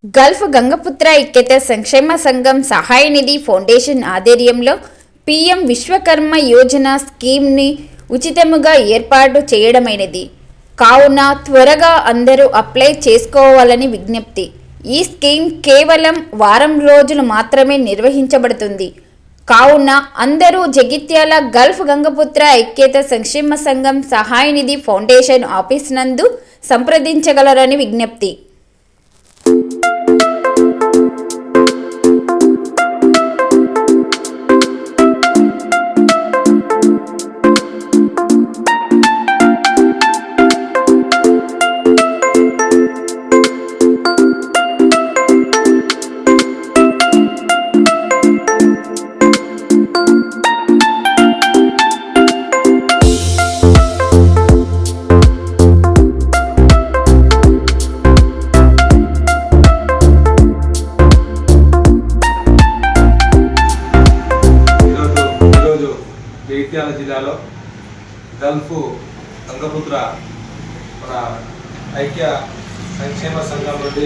Gulf Gangaputra ఐక్యత సంక్షేమ సంఘం సహాయ నిధి ఫౌండేషన్ ఆధ్వర్యంలో పీఎం విశ్వకర్మ యోజన స్కీమ్ని ఉచితముగా ఏర్పాటు చేయడమైనది. కావున త్వరగా అందరూ అప్లై చేసుకోవాలని విజ్ఞప్తి. ఈ స్కీమ్ కేవలం వారం రోజులు మాత్రమే నిర్వహించబడుతుంది. కావున అందరూ జగిత్యాల గల్ఫ్ గంగపుత్ర ఐక్యత సంక్షేమ సంఘం సహాయ నిధి ఫౌండేషన్ ఆఫీస్ నందు సంప్రదించగలరని విజ్ఞప్తి. జగిత్యాల జిల్లాలో గల్ఫ్ గంగపుత్ర మన ఐక్య సంక్షేమ సంఘం నుండి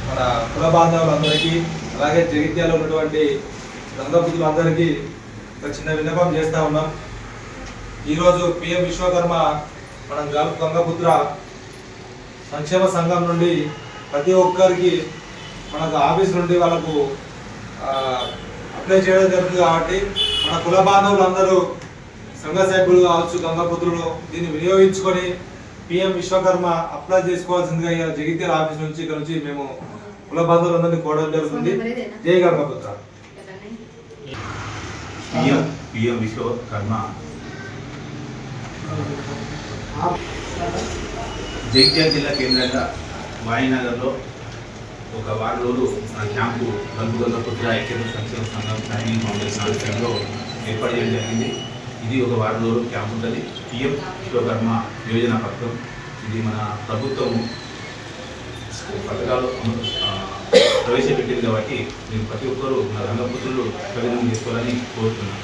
మన కుల బాంధవులందరికీ అలాగే జగిత్యాల ఉన్నటువంటి గంగపుత్రులందరికీ ఒక చిన్న విన్నపం చేస్తూ ఉన్నాం. ఈరోజు పిఎం విశ్వకర్మ మన గల్ఫ్ గంగపుత్ర సంక్షేమ సంఘం నుండి ప్రతి ఒక్కరికి మనకు ఆఫీస్ నుండి వాళ్ళకు అప్లై చేయడం జరుగుతుంది. కాబట్టి మన కుల బాంధవులందరూ సంఘ సభ్యులు కావచ్చు, గంగపుత్రులు దీన్ని వినియోగించుకొని పిఎం విశ్వకర్మ అప్లై చేసుకోవాల్సిందిగా జగిత్యాల ఆఫీస్ నుంచి ఇక్కడ నుంచి మేము కుల బాంధవులందరినీ కోరడం జరుగుతుంది. జై గంగపుత్ర. పిఎం విశ్వకర్మ జగిత్యాల జిల్లా కేంద్రంగా వాయినగర్లో ఒక వారం రోజులు క్యాంపు గల్ఫ్ గంగపుత్ర ఐక్యత సంక్షేమ సంఘం ట్రైనింగ్ ఫౌండేషన్ ఆధ్వర్యంలో ఏర్పాటు చేయడం జరిగింది. ఇది ఒక వారం రోజులు క్యాంప్ ఉంటుంది. పిఎం విశ్వకర్మ యోజన పథకం ఇది మన ప్రభుత్వం పథకాలు ప్రవేశపెట్టింది కాబట్టి మీరు ప్రతి ఒక్కరూ మన గంగపుత్రులు ప్రయోజనం చేసుకోవాలని కోరుతున్నాను.